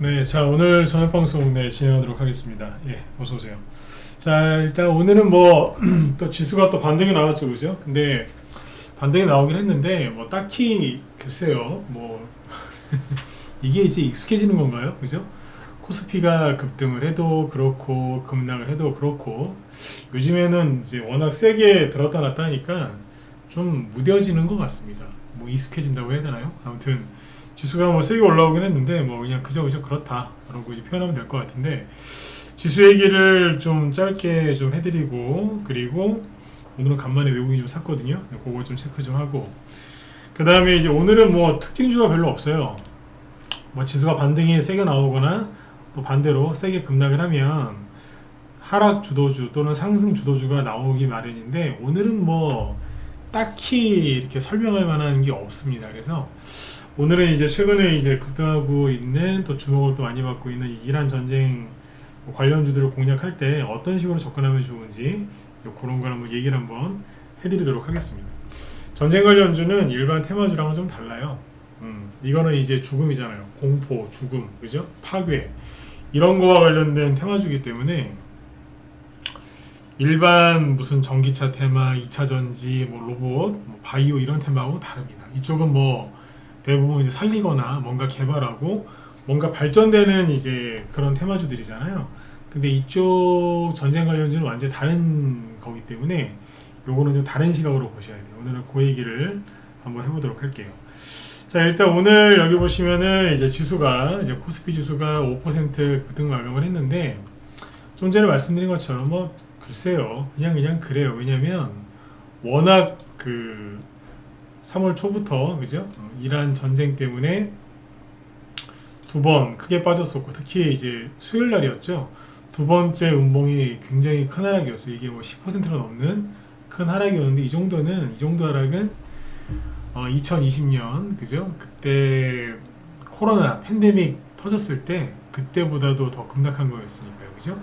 네, 자 오늘 저녁 방송 진행하도록 하겠습니다. 예, 어서 오세요. 자 일단 오늘은 뭐 또 지수가 또 반등이 나왔죠, 그죠? 근데 반등이 나오긴 했는데 뭐 딱히 글쎄요, 뭐 이게 이제 익숙해지는 건가요, 그죠? 코스피가 급등을 해도 그렇고 급락을 해도 그렇고 요즘에는 이제 워낙 세게 들었다 놨다 하니까 좀 무뎌지는 것 같습니다. 뭐 익숙해진다고 해야 되나요? 아무튼 지수가 뭐 세게 올라오긴 했는데 뭐 그냥 그저 그렇다라고 이제 표현하면 될 것 같은데 지수 얘기를 좀 짧게 좀 해드리고 그리고 오늘은 간만에 외국인 좀 샀거든요. 그거 좀 체크 좀 하고 그 다음에 이제 오늘은 뭐 특징주가 별로 없어요. 뭐 지수가 반등이 세게 나오거나 또 반대로 세게 급락을 하면 하락 주도주 또는 상승 주도주가 나오기 마련인데 오늘은 뭐 딱히 이렇게 설명할 만한 게 없습니다. 그래서 오늘은 이제 최근에 이제 급등하고 있는 또 주목을 또 많이 받고 있는 이란 전쟁 관련주들을 공략할 때 어떤 식으로 접근하면 좋은지 그런 걸 한번 얘기를 한번 해드리도록 하겠습니다. 전쟁 관련주는 일반 테마주랑은 좀 달라요. 이거는 이제 죽음이잖아요. 공포, 죽음, 그죠? 파괴 이런 거와 관련된 테마주이기 때문에 일반 무슨 전기차 테마, 2차 전지, 뭐 로봇, 뭐 바이오 이런 테마하고 다릅니다. 이쪽은 뭐 대부분 이제 살리거나 뭔가 개발하고 뭔가 발전되는 이제 그런 테마주들이잖아요. 근데 이쪽 전쟁 관련주는 완전히 다른 거기 때문에 요거는 좀 다른 시각으로 보셔야 돼요. 오늘은 그 얘기를 한번 해보도록 할게요. 자, 일단 오늘 여기 보시면은 이제 지수가 이제 코스피 지수가 5% 급등 마감을 했는데 좀 전에 말씀드린 것처럼 뭐 글쎄요, 그냥 그래요. 왜냐면 워낙 그 3월 초부터 그죠? 이란 전쟁 때문에 두 번 크게 빠졌었고 특히 이제 수요일 날이었죠. 두 번째 음봉이 굉장히 큰 하락이었어요. 이게 뭐 10%가 넘는 큰 하락이었는데 이 정도 하락은 2020년 그죠? 그때 코로나 팬데믹 터졌을 때 그때보다도 더 급락한 거였으니까요. 그죠?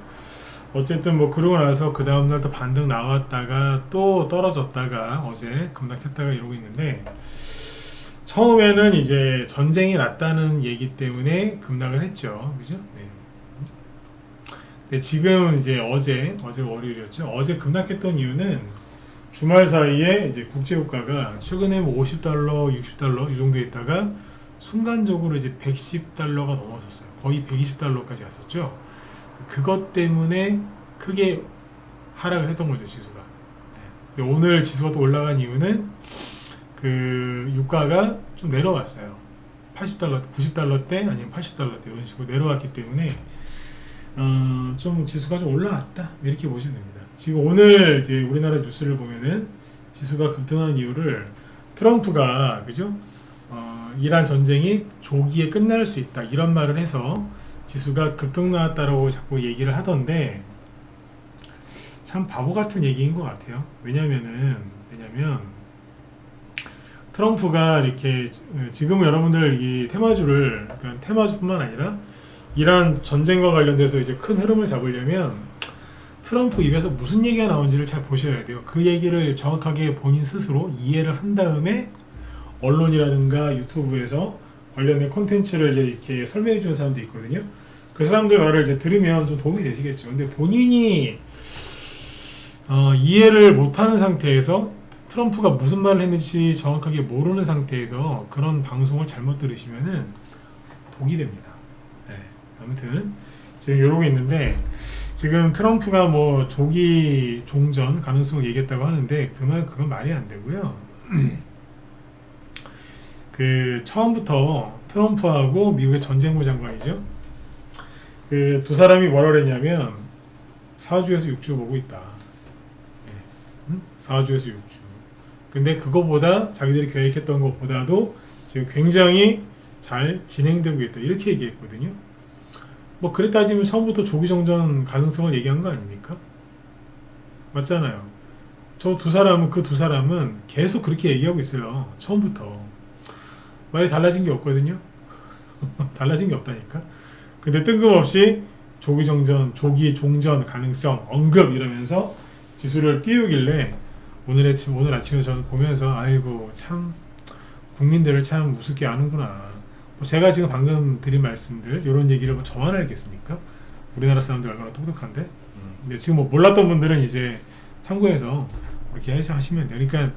어쨌든 뭐 그러고 나서 그 다음날 또 반등 나왔다가 또 떨어졌다가 어제 급락했다가 이러고 있는데 처음에는 이제 전쟁이 났다는 얘기 때문에 급락을 했죠. 그죠? 네. 근데 지금 이제 어제 월요일이었죠. 어제 급락했던 이유는 주말 사이에 이제 국제유가가 최근에 뭐 $50, $60 이 정도에 있다가 순간적으로 이제 $110가 넘어섰어요. 거의 $120까지 갔었죠. 그것 때문에 크게 하락을 했던 거죠, 지수가. 근데 오늘 지수가 또 올라간 이유는 그 유가가 좀 내려왔어요. $80, $90대 아니면 $80대 이런 식으로 내려왔기 때문에 좀 지수가 좀 올라왔다 이렇게 보시면 됩니다. 지금 오늘 이제 우리나라 뉴스를 보면은 지수가 급등한 이유를 트럼프가 그죠? 이란 전쟁이 조기에 끝날 수 있다 이런 말을 해서 지수가 급등 나왔다라고 자꾸 얘기를 하던데 참 바보 같은 얘기인 것 같아요. 왜냐면 트럼프가 이렇게 지금 여러분들 이 테마주를 그러니까 테마주뿐만 아니라 이란 전쟁과 관련돼서 이제 큰 흐름을 잡으려면 트럼프 입에서 무슨 얘기가 나온지를 잘 보셔야 돼요. 그 얘기를 정확하게 본인 스스로 이해를 한 다음에 언론이라든가 유튜브에서 관련된 콘텐츠를 이제 이렇게 설명해 주는 사람도 있거든요. 그 사람들 말을 이제 들으면 좀 도움이 되시겠죠. 근데 본인이 이해를 못하는 상태에서 트럼프가 무슨 말을 했는지 정확하게 모르는 상태에서 그런 방송을 잘못 들으시면은 독이 됩니다. 네. 아무튼 지금 이러고 있는데 지금 트럼프가 뭐 조기 종전 가능성을 얘기했다고 하는데 그건 말이 안 되고요. 그 처음부터 트럼프하고 미국의 전쟁부 장관이죠. 그 두 사람이 뭐라 그랬냐면 4주에서 6주 보고 있다. 네. 4주에서 6주. 근데 그거보다 자기들이 계획했던 것보다도 지금 굉장히 잘 진행되고 있다. 이렇게 얘기했거든요. 뭐 그래 따지면 처음부터 조기 정전 가능성을 얘기한 거 아닙니까? 맞잖아요. 그 두 사람은 계속 그렇게 얘기하고 있어요. 처음부터. 말이 달라진 게 없거든요. 달라진 게 없다니까. 근데 뜬금없이 조기 종전 가능성 언급 이러면서 지수를 띄우길래 오늘 아침에 저는 보면서 아이고 참 국민들을 참 우습게 아는구나. 뭐 제가 지금 방금 드린 말씀들 이런 얘기를 뭐 저만 알겠습니까? 우리나라 사람들 얼마나 똑똑한데. 근데 지금 뭐 몰랐던 분들은 이제 참고해서 그렇게 하시면 돼요. 그러니까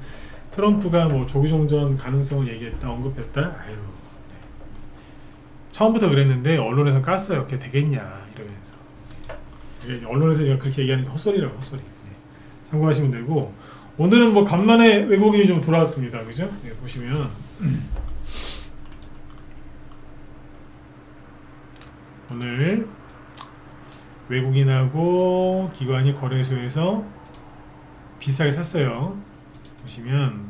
트럼프가 뭐 조기종전 가능성을 얘기했다, 언급했다. 아유, 네. 처음부터 그랬는데 언론에서 깠어요. 그게 되겠냐 이러면서. 언론에서 제가 그렇게 얘기하는 게 헛소리라고, 헛소리. 네. 참고하시면 되고, 오늘은 뭐 간만에 외국인이 좀 돌아왔습니다. 그죠? 네, 보시면 오늘 외국인하고 기관이 거래소에서 비싸게 샀어요. 보시면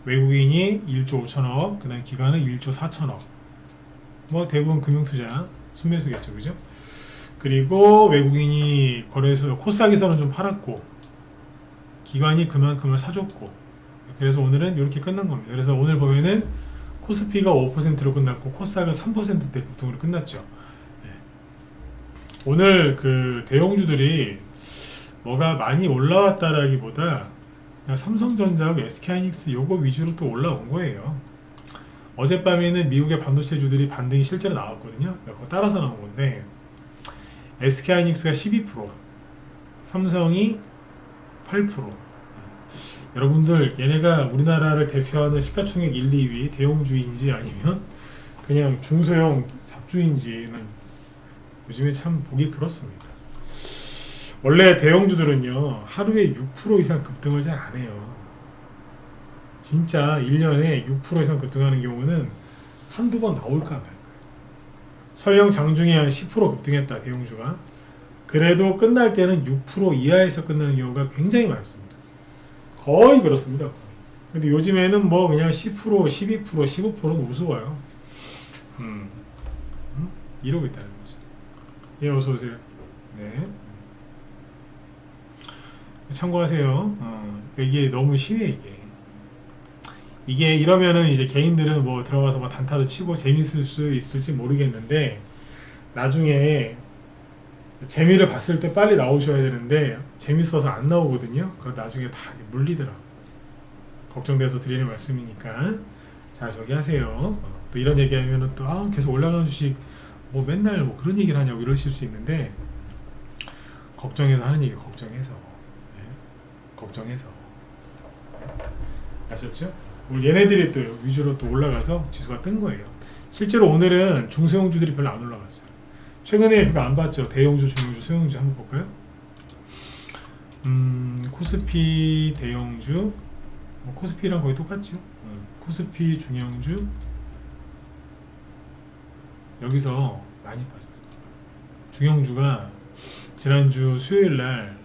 외국인이 1조 5천억, 그 다음 기관은 1조 4천억. 뭐 대부분 금융투자 순매수겠죠, 그죠? 그리고 외국인이 거래소 코스닥에서는 좀 팔았고 기관이 그만큼을 사줬고, 그래서 오늘은 이렇게 끝난 겁니다. 그래서 오늘 보면은 코스피가 5%로 끝났고 코스닥은 3%대 급등으로 끝났죠. 네. 오늘 그 대형주들이 뭐가 많이 올라왔다라기보다 그냥 삼성전자하고 SK하이닉스 요거 위주로 또 올라온 거예요. 어젯밤에는 미국의 반도체주들이 반등이 실제로 나왔거든요. 그거 따라서 나온 건데 SK하이닉스가 12%, 삼성이 8%. 여러분들 얘네가 우리나라를 대표하는 시가총액 1, 2위 대형주인지 아니면 그냥 중소형 잡주인지는 요즘에 참 보기 그렇습니다. 원래 대형주들은요 하루에 6% 이상 급등을 잘 안 해요. 진짜 1년에 6% 이상 급등하는 경우는 한두 번 나올까 말까. 설령 장중에 한 10% 급등했다 대형주가, 그래도 끝날 때는 6% 이하에서 끝나는 경우가 굉장히 많습니다. 거의 그렇습니다. 근데 요즘에는 뭐 그냥 10%, 12%, 15%는 우스워요. 이러고 있다는 거죠. 예, 어서 오세요. 네. 참고하세요. 그러니까 이게 너무 심해 이게. 이게 이러면은 이제 개인들은 뭐 들어가서 막 단타도 치고 재밌을 수 있을지 모르겠는데 나중에 재미를 봤을 때 빨리 나오셔야 되는데 재밌어서 안 나오거든요. 그럼 나중에 다 이제 물리더라. 걱정돼서 드리는 말씀이니까 잘 저기 하세요. 또 이런 얘기하면은 또 계속 올라가는 주식 뭐 맨날 뭐 그런 얘기를 하냐고 이러실 수 있는데 걱정해서 하는 얘기, 걱정해서. 네? 걱정해서. 아셨죠? 오늘 얘네들이 또 위주로 또 올라가서 지수가 뜬 거예요. 실제로 오늘은 중소형주들이 별로 안 올라갔어요. 최근에 그거 안 봤죠? 대형주, 중형주, 소형주 한번 볼까요? 코스피 대형주, 뭐 코스피랑 거의 똑같죠? 코스피 중형주 여기서 많이 빠졌어요. 중형주가 지난주 수요일날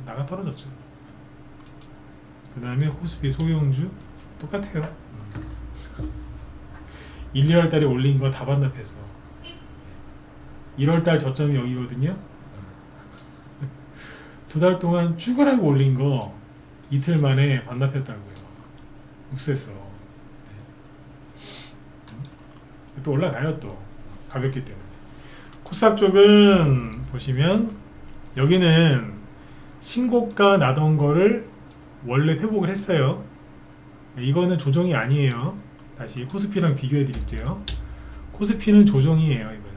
나가 떨어졌죠. 그 다음에 코스피 소형주 똑같아요. 1, 2월 달에 올린 거 다 반납했어. 1월 달 저점이 여기거든요. 2달 동안 쭈그라고 올린 거 이틀 만에 반납했다고요. 흡수했어. 또 올라가요. 또 가볍기 때문에. 코스닥 쪽은 보시면 여기는 신고가 나던 거를 원래 회복을 했어요. 이거는 조정이 아니에요. 다시 코스피랑 비교해 드릴게요. 코스피는 조정이에요. 이거는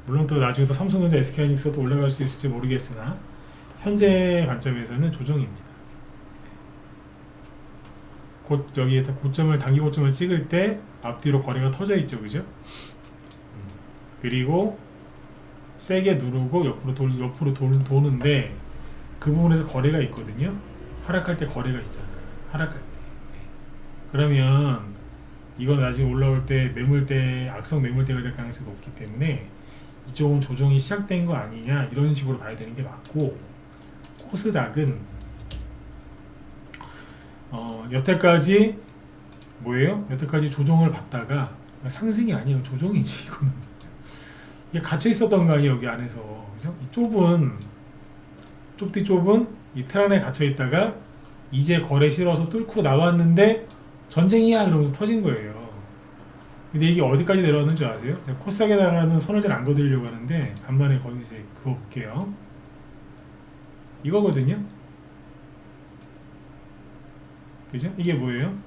물론 또 나중에 또 삼성전자, SK하이닉스가 또 올라갈 수 있을지 모르겠으나 현재 관점에서는 조정입니다. 곧 여기에 고점을, 단기 고점을 찍을 때 앞뒤로 거래가 터져 있죠, 그죠? 그리고 세게 누르고 옆으로 도는데 그 부분에서 거래가 있거든요. 하락할 때 거래가 있잖아요. 하락할 때. 그러면 이건 나중에 올라올 때 매물대, 악성 매물대가 될 가능성이 높기 때문에 이쪽은 조정이 시작된 거 아니냐 이런 식으로 봐야 되는 게 맞고, 코스닥은 여태까지 뭐예요? 여태까지 조정을 받다가 상승이 아니에요. 조정이지 이거는. 이게 갇혀 있었던 거 아니에요 여기 안에서. 그죠? 이 좁은 이 틀 안에 갇혀 있다가 이제 거래 실어서 뚫고 나왔는데 전쟁이야 이러면서 터진 거예요. 근데 이게 어디까지 내려왔는지 아세요? 제가 코스닥에다가는 선을 잘 안 그어드리려고 하는데 간만에 거기 이제 그거 볼게요. 이거거든요. 그죠? 이게 뭐예요?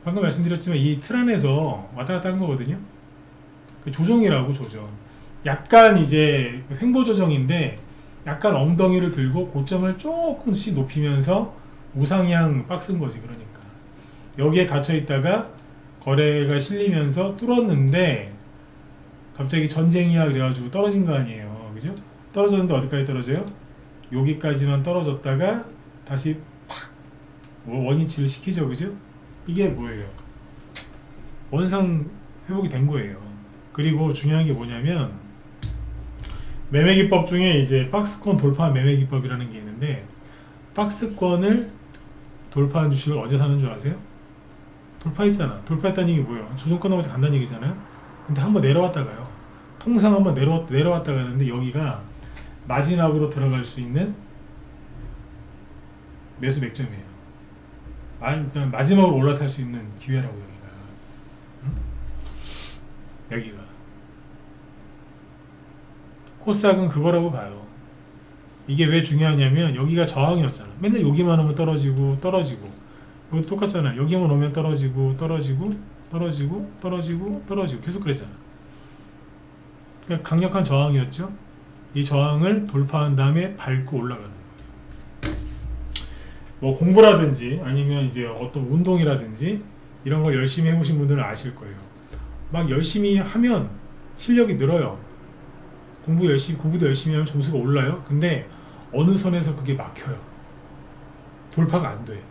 방금 말씀드렸지만 이 틀 안에서 왔다 갔다 한 거거든요. 그 조정이라고 조정. 약간 이제 횡보 조정인데 약간 엉덩이를 들고 고점을 조금씩 높이면서 우상향 박스인 거지. 그러니까 여기에 갇혀 있다가 거래가 실리면서 뚫었는데 갑자기 전쟁이야 그래가지고 떨어진 거 아니에요. 그죠? 떨어졌는데 어디까지 떨어져요? 여기까지만 떨어졌다가 다시 팍 원위치를 시키죠. 그죠? 이게 뭐예요? 원상 회복이 된 거예요. 그리고 중요한 게 뭐냐면 매매 기법 중에 이제 박스권 돌파 매매 기법이라는 게 있는데 박스권을 돌파한 주식을 언제 사는 줄 아세요? 돌파했잖아. 돌파했다는 얘기 뭐예요? 조정 끝나고 간다는 얘기잖아요. 근데 한번 내려왔다가요. 통상 한번 내려왔다 가는데 여기가 마지막으로 들어갈 수 있는 매수 맥점이에요. 그러니까 마지막으로 올라탈 수 있는 기회라고 여기가. 응? 여기가 코스닥은 그거라고 봐요. 이게 왜 중요하냐면 여기가 저항이었잖아. 맨날 여기만 오면 떨어지고 여기 똑같잖아. 여기만 오면 떨어지고 계속 그랬잖아. 그러니까 강력한 저항이었죠. 이 저항을 돌파한 다음에 밟고 올라가는 거예요. 뭐 공부라든지 아니면 이제 어떤 운동이라든지 이런 걸 열심히 해보신 분들은 아실 거예요. 막 열심히 하면 실력이 늘어요. 공부도 열심히 하면 점수가 올라요. 근데 어느 선에서 그게 막혀요. 돌파가 안 돼.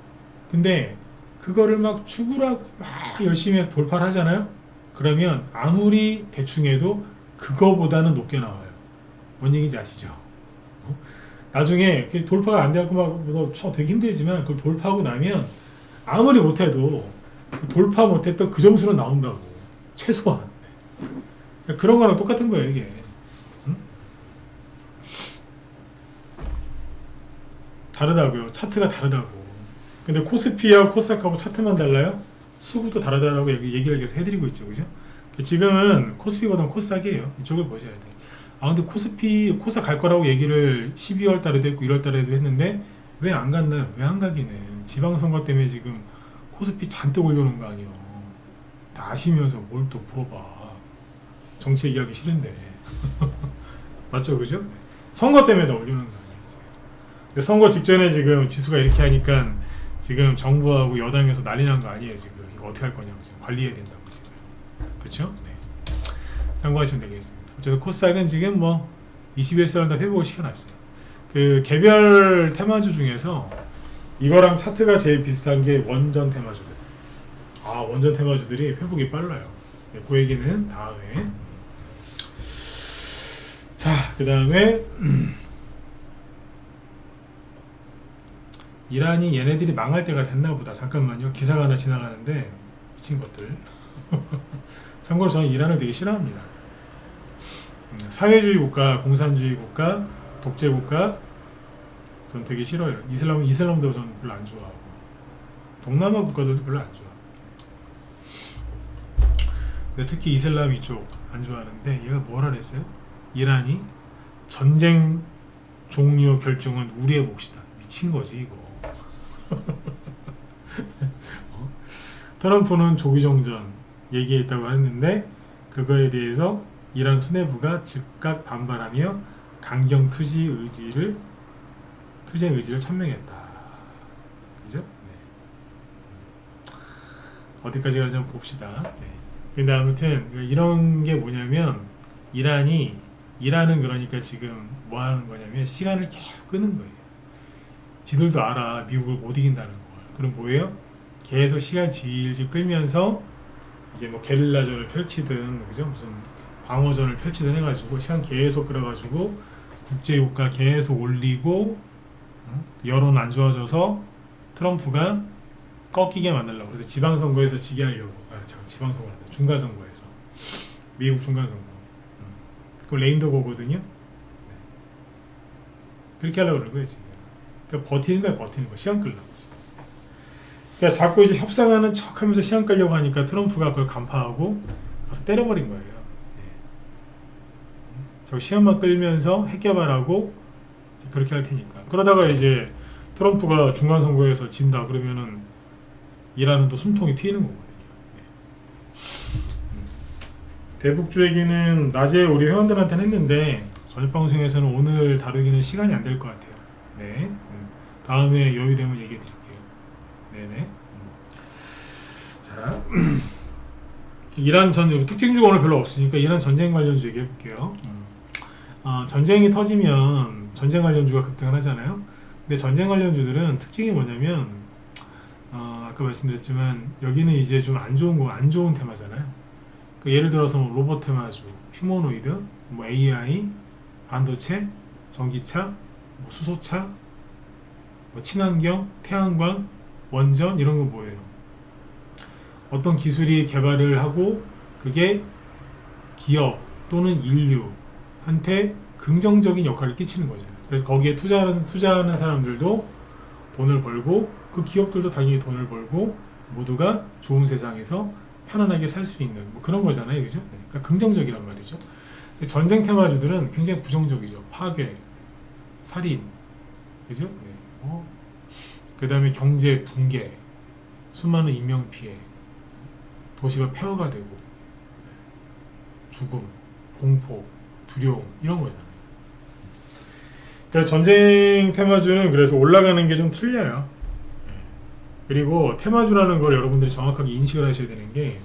근데 그거를 막 죽으라고 막 열심히 해서 돌파를 하잖아요. 그러면 아무리 대충 해도 그거보다는 높게 나와요. 뭔 얘기인지 아시죠? 나중에 돌파가 안 돼갖고 막 되게 힘들지만 그걸 돌파하고 나면 아무리 못해도 돌파 못했던 그 점수는 나온다고. 최소한. 그런 거랑 똑같은 거예요 이게. 응? 다르다고요. 차트가 다르다고. 근데 코스피하고 코스닥하고 차트만 달라요? 수급도 다르다라고 얘기를 계속 해드리고 있죠. 그죠? 지금은 코스피보다는 코스닥이에요. 이쪽을 보셔야 돼요. 근데 코스닥 갈 거라고 얘기를 12월 달에도 했고 1월 달에도 했는데 왜 안 갔나요? 왜 안 가기는? 지방선거 때문에 지금 코스피 잔뜩 올려놓은 거 아니에요. 다 아시면서 뭘 또 물어봐. 정치 얘기하기 싫은데. 맞죠? 그죠? 선거 때문에 다 올려놓은 거 아니에요. 지금. 근데 선거 직전에 지금 지수가 이렇게 하니까 지금 정부하고 여당에서 난리 난 거 아니에요. 지금 이거 어떻게 할 거냐고 지금 관리해야 된다고 지금. 그렇죠? 네. 참고하시면 되겠습니다. 어쨌든 코스닥은 지금 뭐 21선을 다 회복을 시켜놨어요. 그 개별 테마주 중에서 이거랑 차트가 제일 비슷한 게 원전 테마주들. 원전 테마주들이 회복이 빨라요. 네, 그 얘기는 다음에. 자, 그 다음에 이란이 얘네들이 망할 때가 됐나 보다. 잠깐만요. 기사가 하나 지나가는데 미친 것들. 참고로 저는 이란을 되게 싫어합니다. 사회주의 국가, 공산주의 국가, 독재 국가 전 되게 싫어요. 이슬람도 전 별로 안 좋아하고 동남아 국가들도 별로 안 좋아하고. 근데 특히 이슬람 이쪽 안 좋아하는데 얘가 뭐라 그랬어요? 이란이 전쟁 종료 결정은 우리의 몫이다. 미친 거지 이거. 트럼프는 조기정전 얘기했다고 했는데 그거에 대해서 이란 수뇌부가 즉각 반발하며 강경 투쟁 의지를 천명했다. 그죠? 네. 어디까지 가는지 한번 봅시다. 네. 근데 아무튼 이런 게 뭐냐면 이란은 그러니까 지금 뭐 하는 거냐면 시간을 계속 끄는 거예요. 지들도 알아. 미국을 못 이긴다는 걸. 그럼 뭐예요? 계속 시간 질질 끌면서 이제 뭐 게릴라전을 펼치든 그죠? 무슨 방어전을 펼치든 해가지고 시간 계속 끌어가지고 국제유가 계속 올리고 여론 안 좋아져서 트럼프가 꺾이게 만들려고. 그래서 지방선거에서 지게 하려고. 지방선거란다. 중간선거에서 미국 중간선거. 그거 레임덕거거든요. 그렇게 하려고 그러는 거예요 지금. 그러니까 버티는 거야. 시간 끌려고 지금. 그러니까 자꾸 이제 협상하는 척하면서 시간 끌려고 하니까 트럼프가 그걸 간파하고 가서 때려버린 거예요. 저 시간만 끌면서 핵개발하고 그렇게 할 테니까. 그러다가 이제 트럼프가 중간선거에서 진다 그러면은 이란은 또 숨통이 트이는 거거든요. 대북주 얘기는 낮에 우리 회원들한테는 했는데 저녁 방송에서는 오늘 다루기는 시간이 안 될 것 같아요. 네. 다음에 여유되면 얘기해 드릴게요. 네네. 자, 이란 특징주가 오늘 별로 없으니까 이란 전쟁 관련주 얘기해 볼게요. 전쟁이 터지면 전쟁 관련주가 급등을 하잖아요. 근데 전쟁 관련주들은 특징이 뭐냐면 아까 말씀드렸지만 여기는 이제 좀 안 좋은 테마잖아요. 예를 들어서 뭐 로봇 테마주, 휴머노이드, 뭐 AI, 반도체, 전기차, 뭐 수소차, 뭐 친환경, 태양광, 원전 이런 건 뭐예요? 어떤 기술이 개발을 하고 그게 기업 또는 인류한테 긍정적인 역할을 끼치는 거죠. 그래서 거기에 투자하는 사람들도 돈을 벌고 그 기업들도 당연히 돈을 벌고 모두가 좋은 세상에서 편안하게 살 수 있는 뭐 그런 거잖아요, 그죠? 그러니까 긍정적이란 말이죠. 근데 전쟁 테마주들은 굉장히 부정적이죠. 파괴, 살인, 그죠? 네. 그 다음에 경제 붕괴, 수많은 인명 피해, 도시가 폐허가 되고 죽음, 공포, 두려움 이런 거잖아요. 그래서 전쟁 테마주는 그래서 올라가는 게 좀 틀려요. 그리고 테마주라는 걸 여러분들이 정확하게 인식을 하셔야 되는 게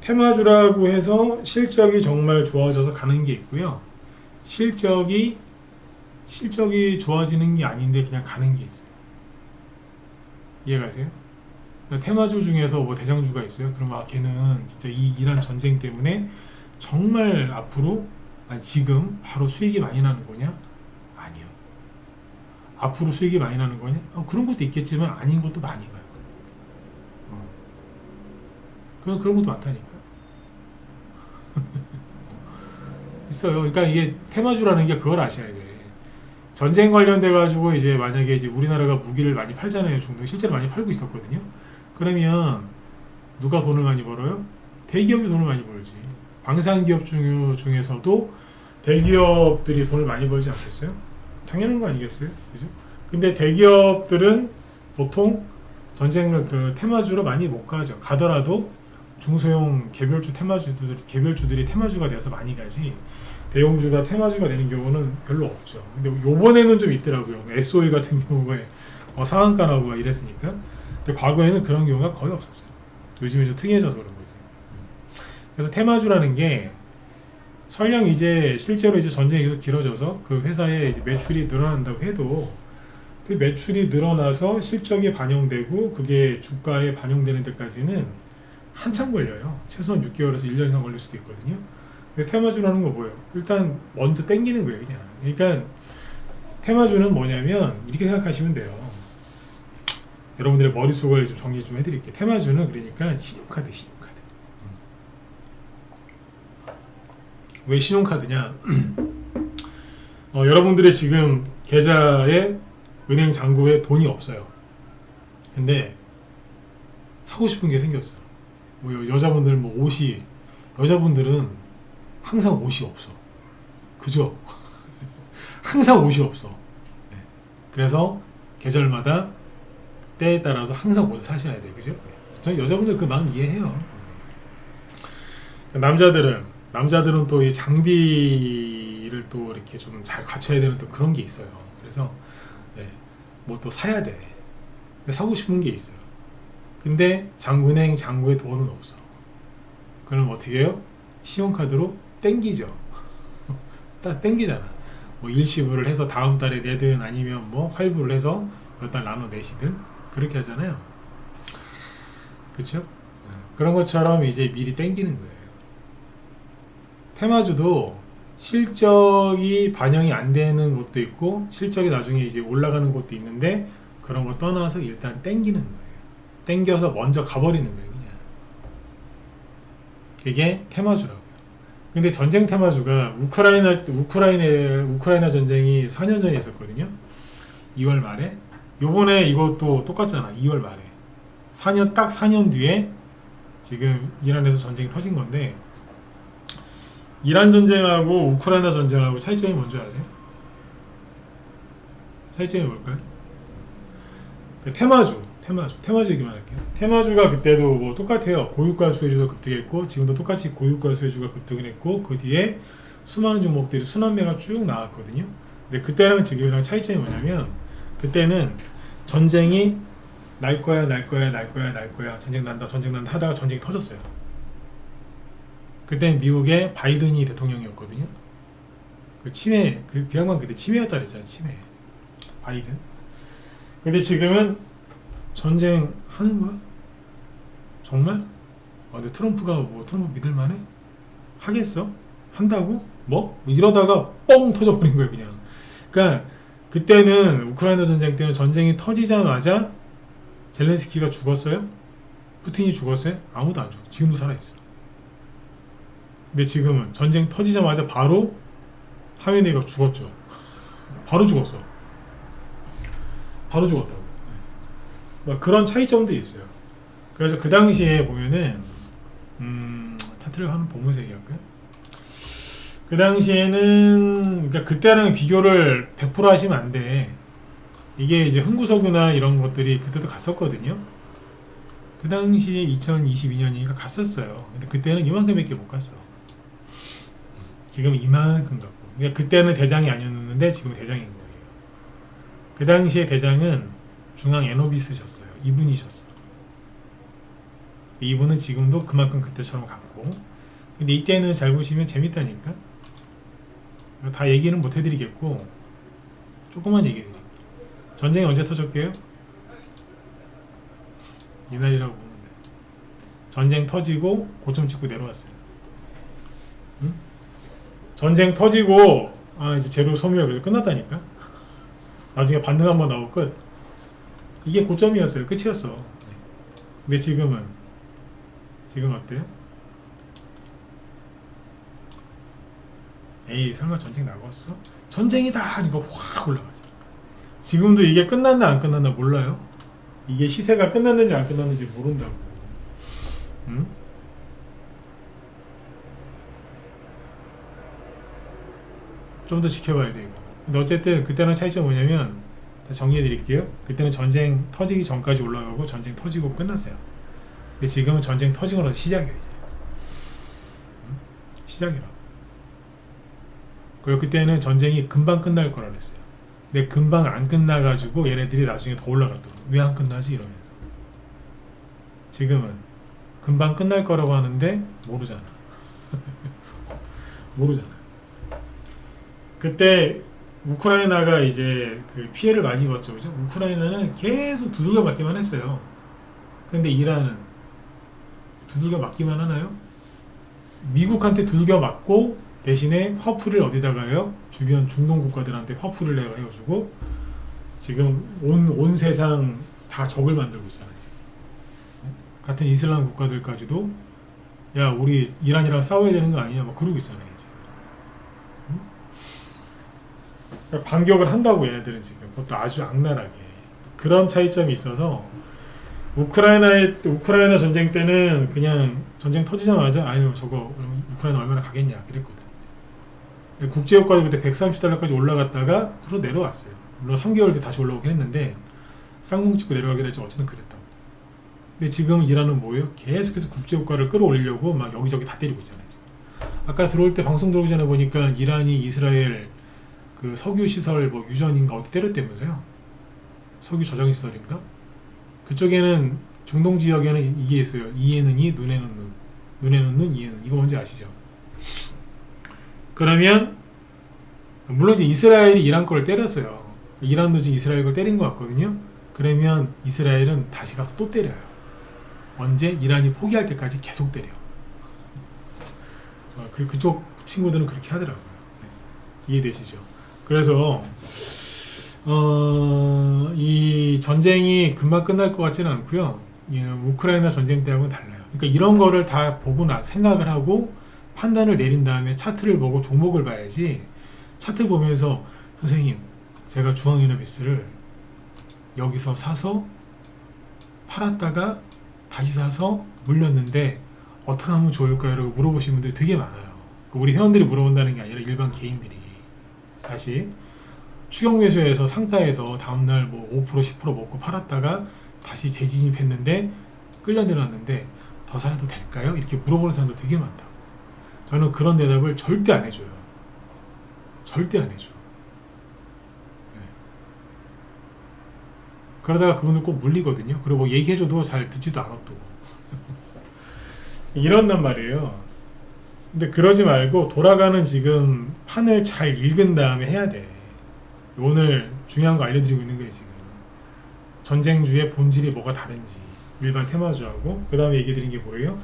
테마주라고 해서 실적이 정말 좋아져서 가는 게 있고요. 실적이 좋아지는 게 아닌데 그냥 가는 게 있어요. 이해가세요? 그러니까 테마주 중에서 뭐 대장주가 있어요. 그럼 걔는 진짜 이 이란 전쟁 때문에 정말 앞으로 지금 바로 수익이 많이 나는 거냐? 아니요. 앞으로 수익이 많이 나는 거냐? 그런 것도 있겠지만 아닌 것도 많이 가요. 그런 것도 많다니까. 있어요. 그러니까 이게 테마주라는 게 그걸 아셔야 돼. 전쟁 관련돼 가지고 이제 만약에 이제 우리나라가 무기를 많이 팔잖아요. 중동 실제로 많이 팔고 있었거든요. 그러면 누가 돈을 많이 벌어요? 대기업이 돈을 많이 벌지. 방산기업 중에서도 대기업들이 돈을 많이 벌지 않겠어요? 당연한 거 아니겠어요? 그죠? 근데 대기업들은 보통 전쟁 그 테마주로 많이 못 가죠. 가더라도 중소형 개별주들이 테마주가 되어서 많이 가지 대형주가 테마주가 되는 경우는 별로 없죠. 근데 요번에는 좀 있더라고요. SOE 같은 경우에 상한가 나오고 이랬으니까. 근데 과거에는 그런 경우가 거의 없었어요. 요즘에 좀 특이해져서 그런 거지. 그래서 테마주라는 게 설령 이제 실제로 이제 전쟁이 계속 길어져서 그 회사의 이제 매출이 늘어난다고 해도 그 매출이 늘어나서 실적이 반영되고 그게 주가에 반영되는 데까지는 한참 걸려요. 최소한 6개월에서 1년 이상 걸릴 수도 있거든요. 근데 테마주라는 거 뭐예요? 일단 먼저 땡기는 거예요, 그냥. 그러니까 테마주는 뭐냐면 이렇게 생각하시면 돼요. 여러분들의 머릿속을 좀 정리 좀 해드릴게요. 테마주는 그러니까 신용카드. 왜 신용카드냐? 여러분들의 지금 계좌에 은행 잔고에 돈이 없어요. 근데 사고 싶은 게 생겼어요. 뭐 여자분들 뭐 옷이 여자분들은 항상 옷이 없어. 그죠? 항상 옷이 없어. 네. 그래서 계절마다 때에 따라서 항상 옷을 사셔야 돼. 그죠? 저 여자분들 그 마음 이해해요. 남자들은 또 이 장비를 또 이렇게 좀 잘 갖춰야 되는 또 그런 게 있어요. 그래서 뭐 또 사야 돼. 사고 싶은 게 있어요. 근데 은행 잔고에 돈은 없어. 그럼 어떻게 해요? 신용카드로 땡기죠. 딱 땡기잖아. 뭐 일시불을 해서 다음 달에 내든 아니면 뭐 할부를 해서 몇 달 나눠 내시든 그렇게 하잖아요. 그쵸? 그런 것처럼 이제 미리 땡기는 거예요. 테마주도 실적이 반영이 안 되는 것도 있고 실적이 나중에 이제 올라가는 것도 있는데 그런 거 떠나서 일단 땡기는 거예요. 땡겨서 먼저 가버리는 거예요, 그냥. 그게 테마주라고요. 근데 전쟁 테마주가 우크라이나 전쟁이 4년 전에 있었거든요. 2월 말에. 요번에 이것도 똑같잖아. 2월 말에. 딱 4년 뒤에 지금 이란에서 전쟁이 터진 건데 이란 전쟁하고 우크라이나 전쟁하고 차이점이 뭔지 아세요? 차이점이 뭘까요? 테마주 얘기만 할게요. 테마주가 그때도 뭐 똑같아요. 고유가 수혜주도 급등했고 지금도 똑같이 고유가 수혜주가 급등을 했고 그 뒤에 수많은 종목들이 순환매가 쭉 나왔거든요. 근데 그때랑 지금이랑 차이점이 뭐냐면 그때는 전쟁이 날 거야 전쟁 난다 하다가 전쟁이 터졌어요. 그때는 미국의 바이든이 대통령이었거든요. 그 치매 그 양반 그때 치매였다 그랬잖아요. 치매 바이든. 근데 지금은 전쟁 하는 거야? 정말? 근데 트럼프가 뭐 트럼프 믿을만해? 하겠어? 한다고? 뭐? 이러다가 뻥 터져버린 거예요 그냥. 그러니까 그때는 우크라이나 전쟁 때는 전쟁이 터지자마자 젤렌스키가 죽었어요? 푸틴이 죽었어요? 아무도 안 죽어. 지금도 살아있어. 근데 지금은 전쟁 터지자마자 바로 하메네이가 죽었죠. 바로 죽었어. 바로 죽었다고. 막 그런 차이점들이 있어요. 그래서 그 당시에 보면은 차트를 한번 보면서 얘기할까요? 그 당시에는 그러니까 그때랑 비교를 100% 하시면 안 돼. 이게 이제 흥구석유나 이런 것들이 그때도 갔었거든요. 그 당시에 2022년이니까 갔었어요. 근데 그때는 이만큼밖에 못 갔어. 지금 이만큼 갔고. 그러니까 그때는 대장이 아니었는데 지금 대장인 거예요. 그 당시에 대장은 중앙 에너비스셨어요. 이분이셨어. 이분은 지금도 그만큼 그때처럼 갔고. 근데 이때는 잘 보시면 재밌다니까. 다 얘기는 못 해드리겠고 조금만 얘기해드릴게요. 전쟁이 언제 터졌게요? 이날이라고 보는데 전쟁 터지고 고점 찍고 내려왔어요. 응? 전쟁 터지고 이제 재료 소멸 그래서 끝났다니까. 나중에 반등 한번 나오고 끝. 이게 고점이었어요. 끝이었어. 근데 지금 어때요? 에이 설마 전쟁 나갔어? 전쟁이다 하니까 확 올라가죠. 지금도 이게 끝났나 안 끝났나 몰라요. 이게 시세가 끝났는지 안 끝났는지 모른다고. 응? 좀 더 지켜봐야 돼 이거. 근데 어쨌든 그때랑 차이점이 뭐냐면 다 정리해 드릴게요. 그때는 전쟁 터지기 전까지 올라가고 전쟁 터지고 끝났어요. 근데 지금은 전쟁 터지고 나서 시작이에요 이제. 응? 시작이라. 그리고 그때는 전쟁이 금방 끝날 거라 그랬어요. 근데 금방 안 끝나가지고 얘네들이 나중에 더 올라갔더라고. 왜 안 끝나지? 이러면서. 지금은 금방 끝날 거라고 하는데 모르잖아. 모르잖아. 그때 우크라이나가 이제 그 피해를 많이 입었죠. 그죠? 우크라이나는 계속 두들겨 맞기만 했어요. 근데 이란은 두들겨 맞기만 하나요? 미국한테 두들겨 맞고 대신에 화풀이를 어디다가요? 주변 중동 국가들한테 화풀이를 해가지고 지금 온 세상 다 적을 만들고 있잖아요. 지금. 같은 이슬람 국가들까지도 야 우리 이란이랑 싸워야 되는 거 아니냐 막 그러고 있잖아요. 지금. 그러니까 반격을 한다고 얘네들은 지금 그것도 아주 악랄하게 그런 차이점이 있어서 우크라이나 전쟁 때는 그냥 전쟁 터지자마자 아유 저거 우크라이나 얼마나 가겠냐 그랬거든. 국제유가도 그때 $130까지 올라갔다가 그로 내려왔어요. 물론 3개월 뒤에 다시 올라오긴 했는데 쌍봉 찍고 내려가긴 했지 어쨌든 그랬다고. 근데 지금 이란은 뭐예요? 계속해서 국제유가를 끌어올리려고 막 여기저기 다 때리고 있잖아요. 지금. 아까 들어올 때 방송 들어오기 전에 보니까 이란이 이스라엘 그 석유 시설 뭐 유전인가 어디 때렸다면서요? 석유 저장 시설인가? 그쪽에는 중동 지역에는 이게 있어요. 이에는 이, 눈에는 눈. 눈에는 눈, 이에는 이거 뭔지 아시죠? 그러면 물론 이제 이스라엘이 이란 거를 때렸어요. 이란도 지금 이스라엘 걸 때린 것 같거든요. 그러면 이스라엘은 다시 가서 또 때려요. 언제? 이란이 포기할 때까지 계속 때려. 그쪽 친구들은 그렇게 하더라고요. 네. 이해되시죠? 그래서 이 전쟁이 금방 끝날 것 같지는 않고요. 우크라이나 전쟁 때하고는 달라요. 그러니까 이런 거를 다 보고 생각을 하고 판단을 내린 다음에 차트를 보고 종목을 봐야지. 차트 보면서 선생님 제가 중앙이너비스를 여기서 사서 팔았다가 다시 사서 물렸는데 어떻게 하면 좋을까요? 라고 물어보시는 분들이 되게 많아요. 우리 회원들이 물어본다는 게 아니라 일반 개인들이 다시 추격 매수해서 상따해서 다음날 뭐 5% 10% 먹고 팔았다가 다시 재진입했는데 끌려 내려왔는데 더 살아도 될까요? 이렇게 물어보는 사람도 되게 많다고. 저는 그런 대답을 절대 안 해줘요. 절대 안 해줘. 네. 그러다가 그분들 꼭 물리거든요. 그리고 뭐 얘기해줘도 잘 듣지도 않아 또. 이런단 말이에요. 근데 그러지 말고 돌아가는 지금 판을 잘 읽은 다음에 해야 돼. 오늘 중요한 거 알려드리고 있는 거예요. 지금 전쟁주의 본질이 뭐가 다른지 일반 테마주하고 그 다음에 얘기 드린 게 뭐예요?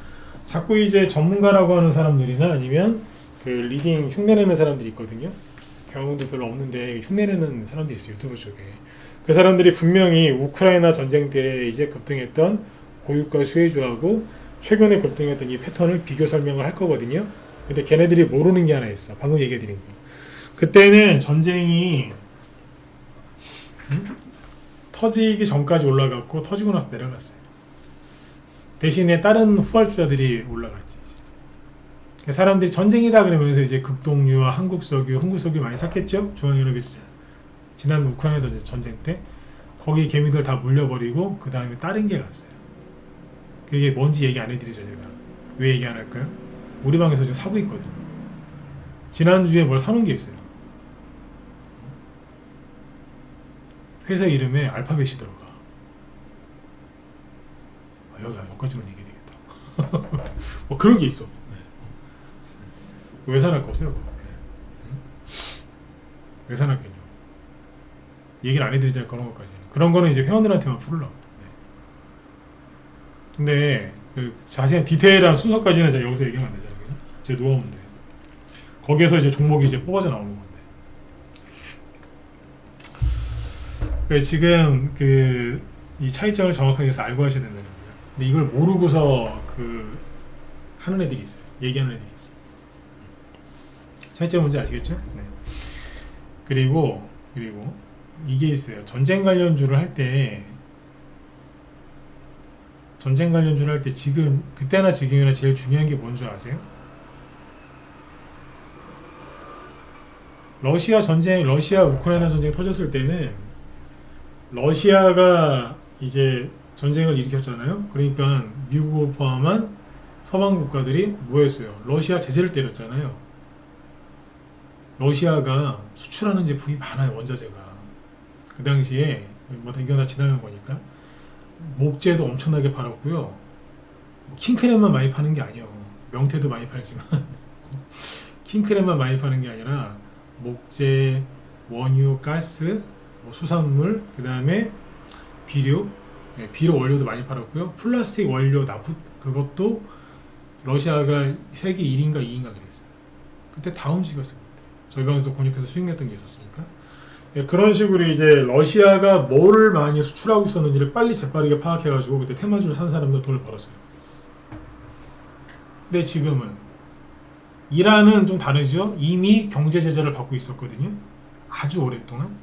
자꾸 이제 전문가라고 하는 사람들이나 아니면 그 리딩 흉내내는 사람들이 있거든요. 경험도 별로 없는데 흉내내는 사람들이 있어요. 유튜브 쪽에. 그 사람들이 분명히 우크라이나 전쟁 때 이제 급등했던 고유가 수혜주하고 최근에 급등했던 이 패턴을 비교 설명을 할 거거든요. 근데 걔네들이 모르는 게 하나 있어. 방금 얘기해 드린 거. 그때는 전쟁이 터지기 전까지 올라갔고 터지고 나서 내려갔어요. 대신에 다른 후발주자들이 올라갔지. 이제. 사람들이 전쟁이다 그러면서 이제 극동유와 한국석유, 흥국석유 많이 샀겠죠? 중앙유럽비스. 지난 우크라이나 전쟁 때 거기 개미들 다 물려버리고 그 다음에 다른 게 갔어요. 그게 뭔지 얘기 안 해드리죠 제가. 왜 얘기 안 할까요? 우리 방에서 지금 사고 있거든요. 지난주에 뭘 사놓은 게 있어요. 회사 이름에 알파벳이 들어가. 여기까지만 얘기해야 되겠다. 뭐 그런 게 있어. 왜 사놓을 거 없어요? 왜 사놨겠냐. 얘기를 안 해드리잖아요. 그런 것까지. 그런 거는 이제 회원들한테만 풀으려고. 근데 그 자세한 디테일한 순서까지는 제가 여기서 얘기하면 안 되잖아요. 제 노하우인데 거기에서 이제 종목이 이제 뽑아져 나오는 건데. 그러니까 지금 그 이 차이점을 정확하게 해서 알고 하셔야 된다는 거예요. 근데 이걸 모르고서 그 하는 애들이 있어요. 얘기하는 애들이 있어요. 차이점 뭔지 아시겠죠? 네. 그리고 이게 있어요. 전쟁 관련주를 할 때 지금 그때나 지금이나 제일 중요한 게 뭔지 아세요? 러시아 우크라이나 전쟁 터졌을 때는 러시아가 이제 전쟁을 일으켰잖아요. 그러니까 미국을 포함한 서방 국가들이 뭐였어요? 러시아 제재를 때렸잖아요. 러시아가 수출하는 제품이 많아요. 원자재가. 그 당시에 뭐 이건 다 지나간 거니까 목재도 엄청나게 팔았고요. 킹크랩만 많이 파는 게 아니에요. 명태도 많이 팔지만 킹크랩만 많이 파는 게 아니라 목재, 원유, 가스, 뭐 수산물, 그 다음에 비료 원료도 많이 팔았고요. 플라스틱 원료 그것도 러시아가 세계 1인가 2인가 그랬어요. 그때 다 움직였어요. 저희 방에서 권역해서 수익냈던 게 있었으니까. 그런 식으로 이제 러시아가 뭐를 많이 수출하고 있었는지를 빨리 재빠르게 파악해가지고 그때 테마주를 산 사람들 돈을 벌었어요. 근데 지금은 이란은 좀 다르죠. 이미 경제 제재를 받고 있었거든요. 아주 오랫동안.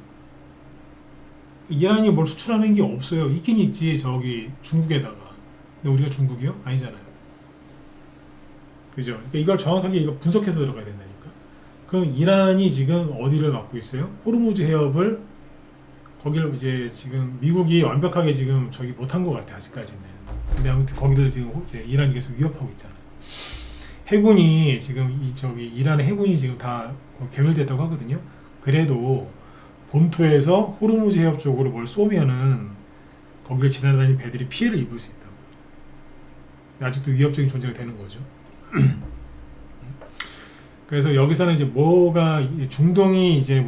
이란이 뭘 수출하는 게 없어요. 있긴 있지. 저기 중국에다가. 근데 우리가 중국이요? 아니잖아요. 그죠? 그러니까 이걸 정확하게 분석해서 들어가야 된다니까. 그럼 이란이 지금 어디를 맡고 있어요? 호르무즈 해협을 거기를 이제 지금 미국이 완벽하게 지금 저기 못한 것 같아 아직까지는. 근데 아무튼 거기를 지금 이제 이란이 계속 위협하고 있잖아요. 해군이 지금 이란의 해군이 지금 다 괴멸됐다고 하거든요. 그래도 본토에서 호르무즈 해협 쪽으로 뭘 쏘면은 거기를 지나다니는 배들이 피해를 입을 수 있다고. 아직도 위협적인 존재가 되는 거죠. 그래서 여기서는 이제 뭐가 중동이 이제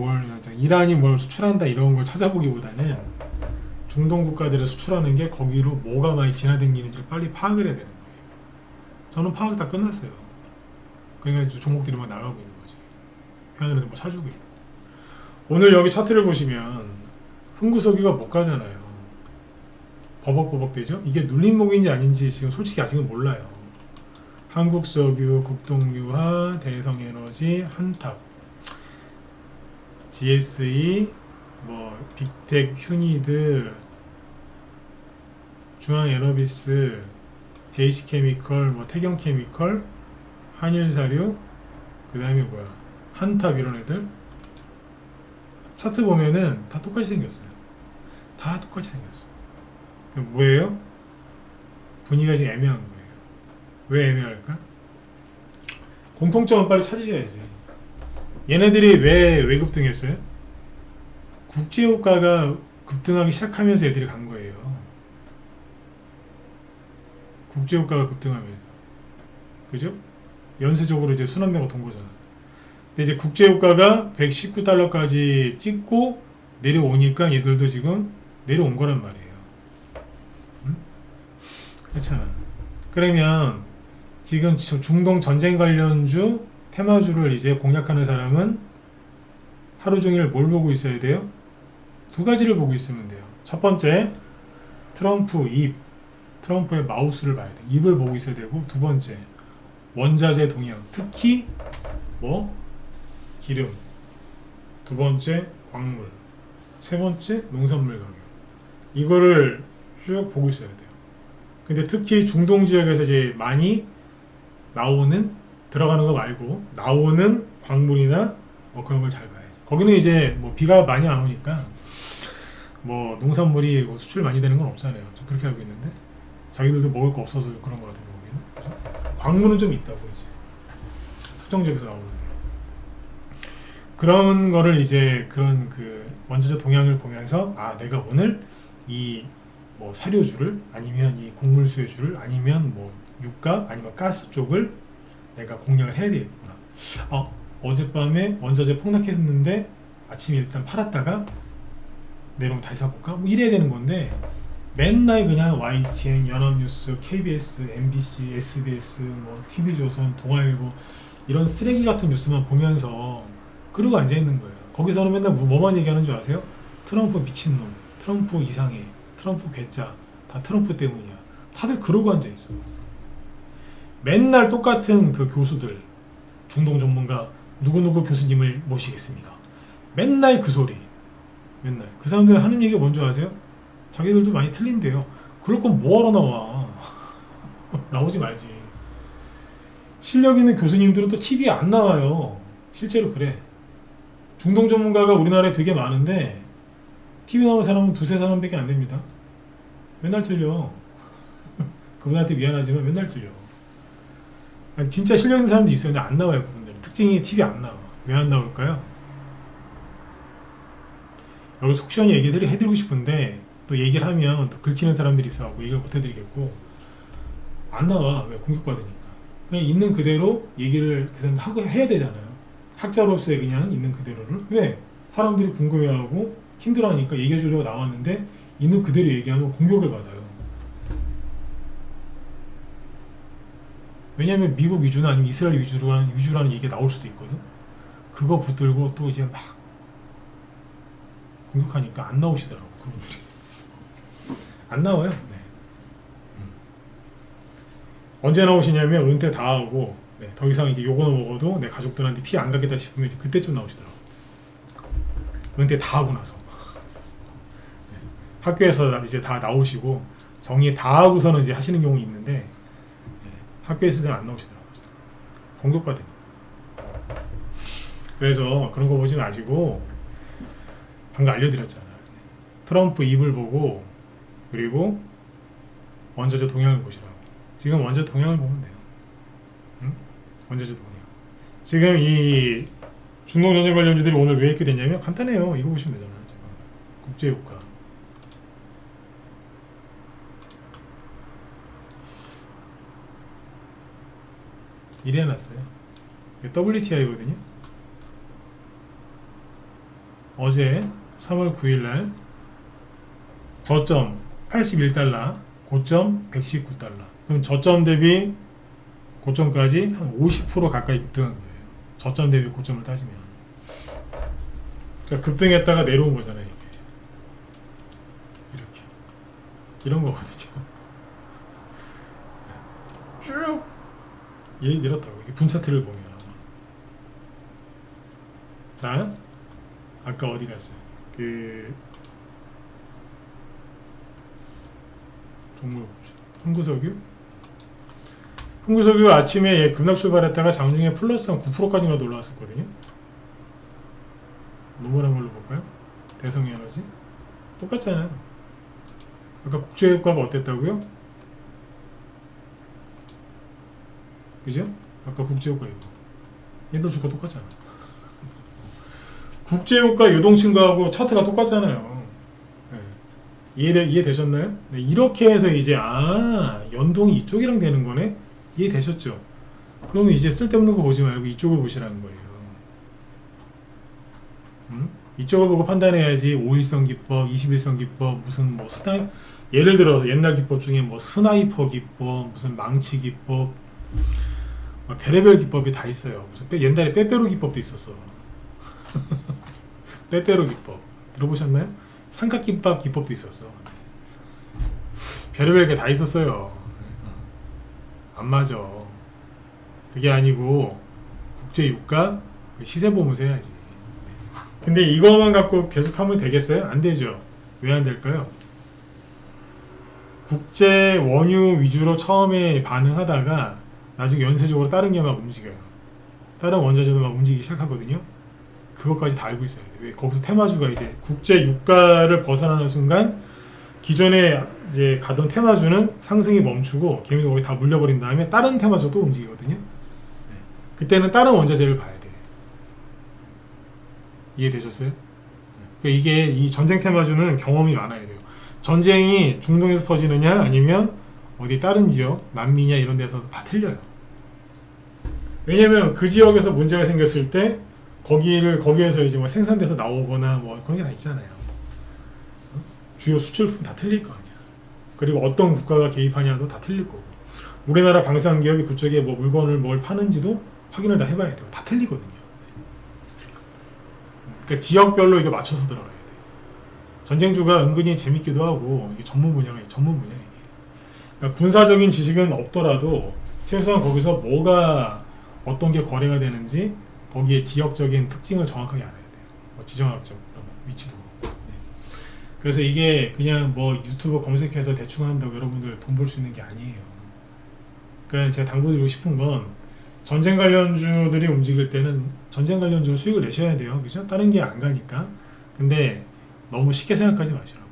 이란이 뭘 수출한다 이런 걸 찾아보기보다는 중동 국가들을 수출하는 게 거기로 뭐가 많이 지나다니는지를 빨리 파악을 해야 되는 거예요. 저는 파악 다 끝났어요. 그러니까 종목들이 막 나가고 있는 거지. 회원들은 뭐 사주고 있고. 오늘 여기 차트를 보시면 흥구석유가 못 가잖아요. 버벅버벅 되죠? 이게 눌림목인지 아닌지 지금 솔직히 아직은 몰라요. 한국석유, 국동유화, 대성에너지, 한탑, GSE, 뭐 빅텍, 휴니드, 중앙에너비스, JC케미컬, 뭐 태경케미컬, 한일사료, 그 다음에 한탑 이런 애들 차트 보면은 다 똑같이 생겼어요. 다 똑같이 생겼어. 그럼 뭐예요? 분위기가 지금 애매한 거예요. 왜 애매할까? 공통점은 빨리 찾으셔야지. 얘네들이 왜 급등했어요? 국제유가가 급등하기 시작하면서 애들이 간 거예요. 국제유가가 급등하면서. 그죠? 연쇄적으로 이제 순환매가 돈 거잖아. 근데 이제 국제유가가 119달러까지 찍고 내려오니까 얘들도 지금 내려온 거란 말이에요. 응? 그렇잖아. 그러면 지금 중동 전쟁 관련주, 테마주를 이제 공략하는 사람은 하루 종일 뭘 보고 있어야 돼요? 두 가지를 보고 있으면 돼요. 첫 번째, 트럼프 입, 트럼프의 마우스를 봐야 돼. 입을 보고 있어야 되고, 두 번째, 원자재 동향, 특히 뭐 기름, 두 번째 광물, 세 번째 농산물 가격. 이거를 쭉 보고 있어야 돼요. 근데 특히 중동 지역에서 이제 많이 나오는, 들어가는 거 말고 나오는 광물이나 뭐 그런 걸 잘 봐야지. 거기는 이제 뭐 비가 많이 안 오니까 뭐 농산물이 뭐 수출 많이 되는 건 없잖아요. 좀 그렇게 알고 있는데 자기들도 먹을 거 없어서 그런 거 같은데 거기는. 광물은 좀 있다고 이제 특정 지역에서 나오는 그런 거를 이제 그런 그 원자재 동향을 보면서 아 내가 오늘 이 뭐 사료주를 아니면 이 곡물 수혜주를 아니면 뭐 유가 아니면 가스 쪽을 내가 공략을 해야 되겠구나. 어젯밤에 원자재 폭락했는데 아침에 일단 팔았다가 내려오면 다시 사볼까? 뭐 이래야 되는 건데 맨날 그냥 YTN, 연합뉴스, KBS, MBC, SBS, 뭐 TV조선, 동아일보 이런 쓰레기 같은 뉴스만 보면서 그러고 앉아있는 거예요. 거기서는 맨날 뭐만 얘기하는 줄 아세요? 트럼프 미친놈, 트럼프 이상해, 트럼프 괴짜, 다 트럼프 때문이야. 다들 그러고 앉아있어. 맨날 똑같은 그 교수들, 중동 전문가 누구누구 교수님을 모시겠습니다. 맨날 그 소리. 맨날. 그 사람들 하는 얘기가 뭔지 아세요? 자기들도 많이 틀린데요. 그럴 건 뭐하러 나와. 나오지 말지. 실력 있는 교수님들은 또 TV에 안 나와요. 실제로 그래. 중동 전문가가 우리나라에 되게 많은데 TV 나오는 사람은 두세 사람밖에 안 됩니다. 맨날 틀려. 그분한테 미안하지만 맨날 틀려. 아니, 진짜 실력 있는 사람도 있어요. 근데 안 나와요. 그분들은. 특징이 TV에 안 나와. 왜 안 나올까요? 여기 속 시원히 얘기를 해드리고 싶은데 또 얘기를 하면 또 긁히는 사람들이 있어갖고 얘기를 못 해드리겠고 안 나와. 왜? 공격받으니까. 그냥 있는 그대로 얘기를 그 사람 하고 해야 되잖아요. 학자로서의 그냥 있는 그대로를. 왜? 사람들이 궁금해하고 힘들어하니까 얘기해주려고 나왔는데 있는 그대로 얘기하면 공격을 받아요. 왜냐하면 미국 위주나 아니면 이스라엘 위주라는 얘기가 나올 수도 있거든. 그거 붙들고 또 이제 막 공격하니까 안 나오시더라고. 그분들이. 안 나와요. 네. 언제 나오시냐면 은퇴 다 하고 네, 더 이상 이제 요거는 먹어도 내 가족들한테 피해 안 가겠다 싶으면 이제 그때쯤 나오시더라고. 은퇴 다 하고 나서. 네. 학교에서 이제 다 나오시고 정리 다 하고서는 이제 하시는 경우 있는데 네, 학교에서는 안 나오시더라고요. 공격받으니까. 그래서 그런 거 보지 마시고 방금 알려드렸잖아요. 트럼프 입을 보고 그리고 원자재 동향을 보시라고. 지금 원자재 동향을 보면 돼요. 응? 원자재 동향. 지금 이 중동 전쟁 관련주들이 오늘 왜 이렇게 됐냐면 간단해요. 이거 보시면 되잖아요. 지금 국제유가. 이래 놨어요. WTI거든요. 어제 3월 9일날 저점 81달러, 고점 119달러. 그럼 저점 대비 고점까지 한 50% 가까이 급등한 거예요. 저점 대비 고점을 따지면. 그러니까 급등했다가 내려온 거잖아요. 이게. 이렇게. 이런 거거든요. 쭉 이렇다고. 이게 분차트를 보면. 자, 아까 어디 갔어요? 그 종목 흥구석유? 흥구석유 아침에 급락 출발했다가 장중에 플러스 한 9%까지나 올라왔었거든요. 노멀한 걸로 볼까요? 대성에너지? 똑같잖아요. 아까 국제유가가 어땠다고요? 그죠? 아까 국제유가 이거 얘도 주가 똑같잖아. 국제유가 요동친구하고 차트가 똑같잖아요. 네. 이해되셨나요? 네, 이렇게 해서 이제 연동이 이쪽이랑 되는 거네? 이해되셨죠? 그러면 이제 쓸데없는 거 보지 말고 이쪽을 보시라는 거예요. 이쪽을 보고 판단해야지. 5일선 기법, 21선 기법, 무슨 뭐 예를 들어서 옛날 기법 중에 뭐 스나이퍼 기법, 무슨 망치 기법, 뭐 별의별 기법이 다 있어요. 무슨 옛날에 빼빼로 기법도 있었어. 빼빼로 기법 들어보셨나요? 삼각김밥 기법도 있었어. 별의별 게 다 있었어요. 안 맞아. 그게 아니고 국제유가 시세 보면서 해야지. 근데 이거만 갖고 계속 하면 되겠어요? 안 되죠. 왜 안 될까요? 국제 원유 위주로 처음에 반응하다가 나중에 연쇄적으로 다른 게 막 움직여요. 다른 원자재도 막 움직이기 시작하거든요. 그것까지 다 알고 있어야 돼요. 거기서 테마주가 이제 국제 유가를 벗어나는 순간 기존에 이제 가던 테마주는 상승이 멈추고 개미도 거기 다 물려버린 다음에 다른 테마주가 또 움직이거든요. 그때는 다른 원자재를 봐야 돼. 이해되셨어요? 그러니까 이게 이 전쟁 테마주는 경험이 많아야 돼요. 전쟁이 중동에서 터지느냐 아니면 어디 다른 지역, 남미냐 이런 데서 다 틀려요. 왜냐면 그 지역에서 문제가 생겼을 때 거기에서 이제 뭐 생산돼서 나오거나 뭐 그런 게 다 있잖아요. 주요 수출품 다 틀릴 거 아니야. 그리고 어떤 국가가 개입하냐도 다 틀릴 거고. 우리나라 방산기업이 그쪽에 뭐 물건을 뭘 파는지도 확인을 다 해봐야 돼요. 다 틀리거든요. 그러니까 지역별로 이게 맞춰서 들어가야 돼요. 전쟁주가 은근히 재밌기도 하고 이게 전문 분야예요. 그러니까 군사적인 지식은 없더라도 최소한 거기서 뭐가 어떤 게 거래가 되는지 거기에 지역적인 특징을 정확하게 알아야 돼요. 뭐 지정학적 위치도 그렇고. 그래서 이게 그냥 뭐 유튜브 검색해서 대충 한다고 여러분들 돈 벌 수 있는 게 아니에요. 그러니까 제가 당부드리고 싶은 건 전쟁 관련주들이 움직일 때는 전쟁 관련주 수익을 내셔야 돼요. 그죠? 다른 게 안 가니까. 근데 너무 쉽게 생각하지 마시라고.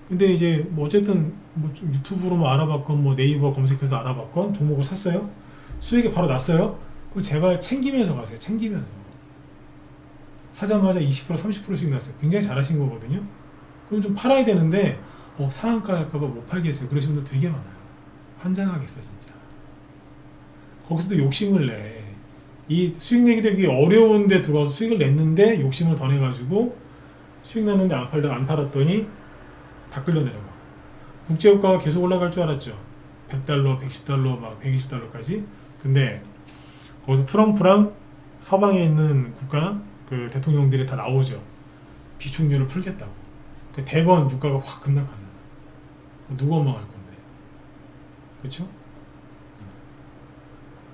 근데 이제 뭐 어쨌든 뭐 유튜브로 뭐 알아봤건 뭐 네이버 검색해서 알아봤건 종목을 샀어요. 수익이 바로 났어요. 그럼 제발 챙기면서 가세요. 챙기면서. 사자마자 20% 30%씩 났어요. 굉장히 잘하신 거거든요. 그럼 좀 팔아야 되는데 상한가 할까봐 못 팔겠어요. 그러신 분들 되게 많아요. 환장하겠어 진짜. 거기서도 욕심을 내. 이 수익 내기 되게 어려운데 들어가서 수익을 냈는데 욕심을 더 내가지고 수익 났는데 안 팔았더니 다 끌려내려가. 국제유가가 계속 올라갈 줄 알았죠. 100달러, 110달러, 막 120달러까지. 근데 거기서 트럼프랑 서방에 있는 국가 그 대통령들이 다 나오죠. 비축률을 풀겠다고. 그 대번 유가가 확 급락하잖아. 누가 원망할 건데. 그렇죠?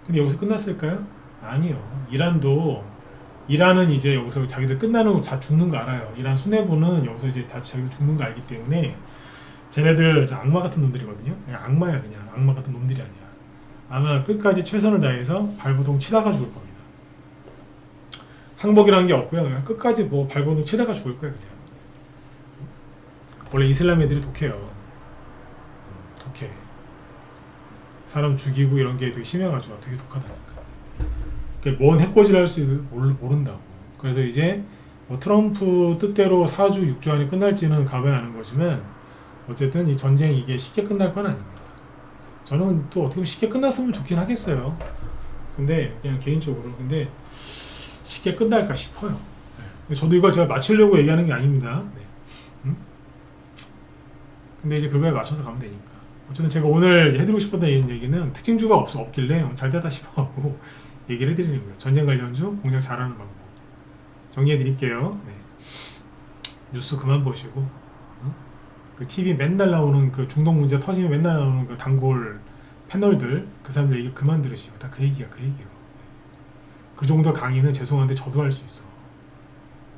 근데 여기서 끝났을까요? 아니요. 이란은 이제 여기서 자기들 끝나는 거 다 죽는 거 알아요. 이란 수뇌부는 여기서 이제 다 자기들 죽는 거 알기 때문에 쟤네들 악마 같은 놈들이거든요. 그냥 악마야. 그냥 악마 같은 놈들이 아니야. 아마 끝까지 최선을 다해서 발버둥 치다가 죽을 겁니다. 항복이라는 게 없고요. 그냥 끝까지 뭐 발버둥 치다가 죽을 거예요. 그냥. 원래 이슬람 애들이 독해요. 독해. 사람 죽이고 이런 게 되게 심해가지고 되게 독하다니까. 뭔 해코지를 할 수 모른다고. 그래서 이제 뭐 트럼프 뜻대로 4주 6주 안에 끝날지는 가봐야 하는 거지만 어쨌든 이 전쟁이 이게 쉽게 끝날 건 아닙니다. 저는 또 어떻게 보면 쉽게 끝났으면 좋긴 하겠어요. 근데 그냥 개인적으로 근데 쉽게 끝날까 싶어요. 네. 저도 이걸 제가 맞추려고 얘기하는 게 아닙니다. 네. 근데 이제 그거에 맞춰서 가면 되니까. 어쨌든 제가 오늘 해드리고 싶었던 얘기는 특징주가 없길래 잘 되다 싶어갖고 얘기를 해드리는 거예요. 전쟁 관련주 공략 잘하는 방법 정리해드릴게요. 네. 뉴스 그만 보시고 그 TV 맨날 나오는 그 중동 문제 터지면 맨날 나오는 그 단골 패널들 그 사람들 얘기 그만 들으시고 다 그 얘기야. 그 정도 강의는 죄송한데 저도 할 수 있어.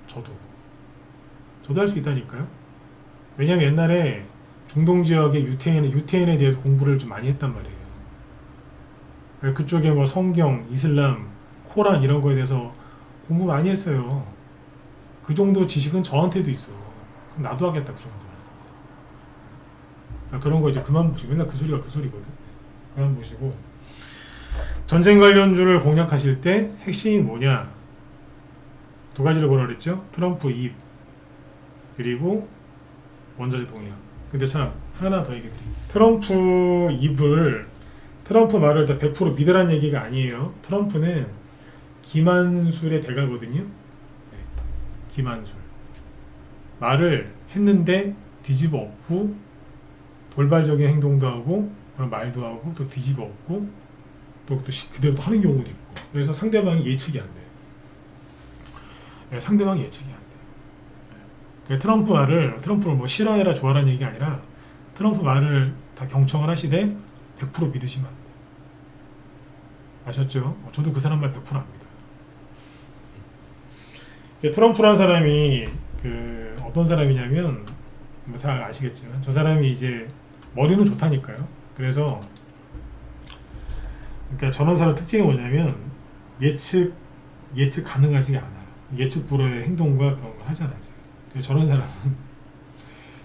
저도 할 수 있다니까요. 왜냐면 옛날에 중동 지역의 유태인에 대해서 공부를 좀 많이 했단 말이에요. 그쪽에 뭐 성경, 이슬람, 코란 이런 거에 대해서 공부 많이 했어요. 그 정도 지식은 저한테도 있어. 그럼 나도 하겠다 그 정도는. 그런 거 이제 그만 보시고, 맨날 그 소리가 그 소리거든. 그만 보시고, 전쟁 관련주를 공략하실 때 핵심이 뭐냐? 두 가지를 보라 그랬죠? 트럼프 입, 그리고 원자재 동향. 근데 참 하나 더 얘기 드릴게요. 트럼프 말을 다 100% 믿으라는 얘기가 아니에요. 트럼프는 기만술의 대가거든요. 네, 기만술. 말을 했는데 뒤집어 엎고 돌발적인 행동도 하고 그런 말도 하고 또 뒤집어 엎고 또 그대로 또 하는 경우도 있고. 그래서 상대방이 예측이 안 돼요. 네, 상대방이 예측이 안 돼요. 네. 트럼프를 뭐 싫어해라 좋아라는 얘기가 아니라 트럼프 말을 다 경청을 하시되 100% 믿으시면 안 돼요. 아셨죠? 저도 그 사람 말 100% 압니다. 트럼프라는 사람이 어떤 사람이냐면 뭐 잘 아시겠지만 저 사람이 이제 머리는 좋다니까요. 그래서 그러니까 저런 사람 특징이 뭐냐면 예측 가능하지가 않아요. 예측 불허의 행동과 그런 걸 하잖아요. 그래서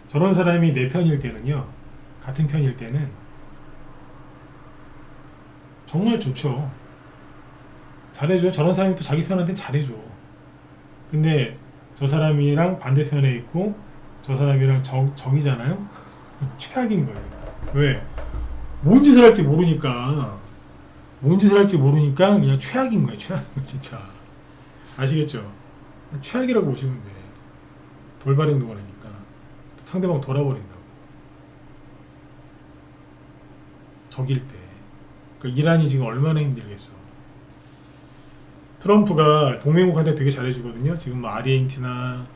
저런 사람이 내 편일 때는요, 같은 편일 때는 정말 좋죠. 잘해줘요. 저런 사람이 또 자기 편한테 잘해줘. 근데 저 사람이랑 반대편에 있고 저 사람이랑 정이잖아요. 최악인 거예요. 왜? 뭔 짓을 할지 모르니까 그냥 최악인 거예요. 진짜. 아시겠죠? 최악이라고 보시면 돼. 돌발 행동을 하니까 상대방 돌아버린다고. 적일 때. 그러니까 이란이 지금 얼마나 힘들겠어. 트럼프가 동맹국한테 되게 잘해주거든요. 지금 뭐 아르헨티나,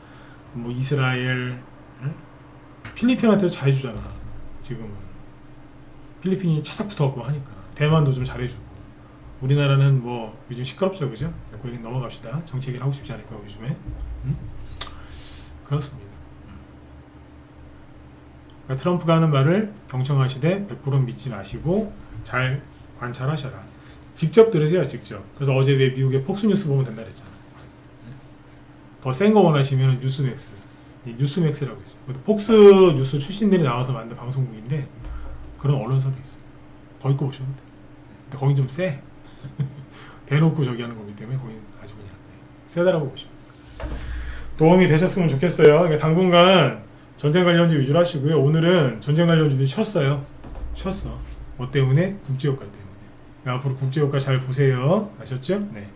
뭐 이스라엘, 응? 필리핀한테도 잘해주잖아. 지금은 필리핀이 차싹 붙어갖고 하니까. 대만도 좀 잘해주고. 우리나라는 뭐 요즘 시끄럽죠, 그죠? 그 얘기 넘어갑시다. 정치 얘기를 하고 싶지 않을까 요즘에. 응? 그렇습니다. 그러니까 트럼프가 하는 말을 경청하시되 100% 믿지 마시고 잘 관찰하셔라. 직접 들으세요, 직접. 그래서 어제 왜 미국의 폭스뉴스 보면 된다 그랬잖아. 더 센 거 원하시면 뉴스맥스. 뉴스맥스라고 있어요. 폭스뉴스 출신들이 나와서 만든 방송국인데 그런 언론사도 있어요. 거기 거 보시면 돼. 근데 거긴 좀 세. 대놓고 저기 하는 거기 때문에 거긴 아주 그냥 세다라고 보시면 도움이 되셨으면 좋겠어요. 그러니까 당분간 전쟁 관련주 위주로 하시고요. 오늘은 전쟁 관련주들이 쉬었어. 뭐 때문에? 국제효과 때문에. 그러니까 앞으로 국제효과 잘 보세요. 아셨죠? 네.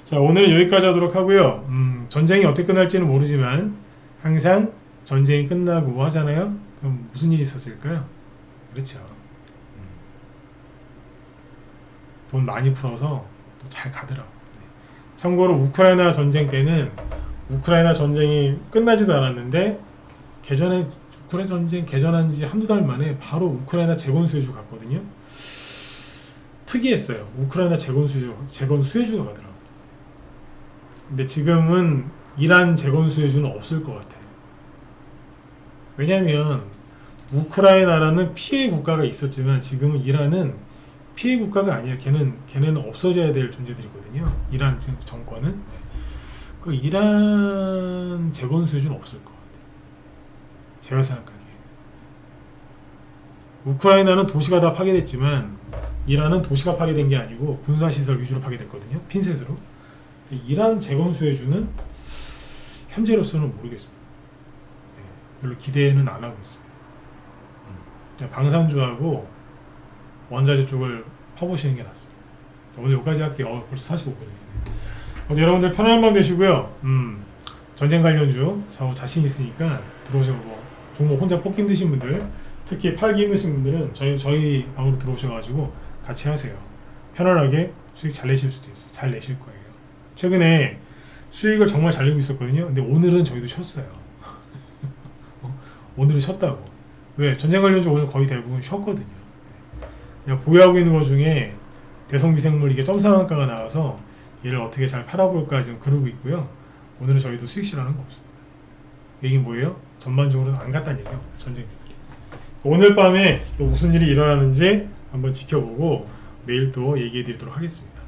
자, 오늘은 여기까지 하도록 하고요. 전쟁이 어떻게 끝날지는 모르지만 항상 전쟁이 끝나고 하잖아요. 그럼 무슨 일이 있었을까요? 그렇죠. 돈 많이 풀어서 또 잘 가더라고. 참고로 우크라이나 전쟁 때는 우크라이나 전쟁이 끝나지도 않았는데 우크라이나 전쟁 개전한 지 한두 달 만에 바로 우크라이나 재건 수혜주 갔거든요. 특이했어요. 우크라이나 재건 수혜주가 가더라고. 근데 지금은 이란 재건 수혜주는 없을 것 같아. 왜냐면 우크라이나라는 피해 국가가 있었지만 지금은 이란은 피해 국가가 아니야. 걔는 없어져야 될 존재들이거든요. 이란 정권은. 그 이란 재건 수혜주는 없을 것 같아요. 제가 생각하기에. 우크라이나는 도시가 다 파괴됐지만 이란은 도시가 파괴된 게 아니고 군사시설 위주로 파괴됐거든요. 핀셋으로. 이란 재건 수혜주는 현재로서는 모르겠습니다. 별로 기대는 안 하고 있습니다. 방산주하고 원자재 쪽을 퍼보시는 게 낫습니다. 자, 오늘 여기까지 할게요. 벌써 45분이네. 여러분들 편안한 밤 되시고요. 전쟁 관련주 자신 있으니까 들어오셔서 뭐 종목 혼자 뽑기 힘드신 분들, 특히 팔기 힘드신 분들은 저희 방으로 들어오셔가지고 같이 하세요. 편안하게 수익 잘 내실 수도 있어요. 잘 내실 거예요. 최근에 수익을 정말 잘 내고 있었거든요. 근데 오늘은 저희도 쉬었어요. 오늘은 쉬었다고. 왜? 전쟁 관련주 오늘 거의 대부분 쉬었거든요. 그냥 보유하고 있는 것 중에 대성비생물 이게 점상한가가 나와서 얘를 어떻게 잘 팔아볼까 지금 그러고 있고요. 오늘은 저희도 수익 실하는 거 없습니다. 얘기 뭐예요? 전반적으로는 안 갔다는 얘기예요. 전쟁주들이. 오늘 밤에 또 무슨 일이 일어나는지 한번 지켜보고 내일 또 얘기해 드리도록 하겠습니다.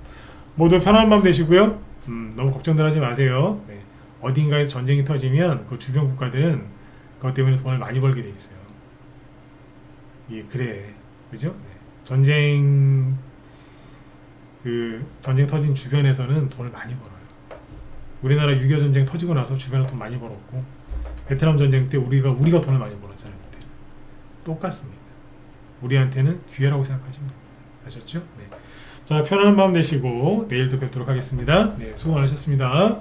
모두 편안한 밤 되시고요. 너무 걱정들 하지 마세요. 네. 어딘가에서 전쟁이 터지면 그 주변 국가들은 그것 때문에 돈을 많이 벌게 돼 있어요. 예, 그래. 그죠? 네. 전쟁 전쟁 터진 주변에서는 돈을 많이 벌어요. 우리나라 6.25 전쟁 터지고 나서 주변에 돈 많이 벌었고, 베트남 전쟁 때 우리가 돈을 많이 벌었잖아요. 그때. 똑같습니다. 우리한테는 기회라고 생각하시면 됩니다. 아셨죠? 네. 자, 편안한 밤 되시고 내일도 뵙도록 하겠습니다. 네, 수고 많으셨습니다.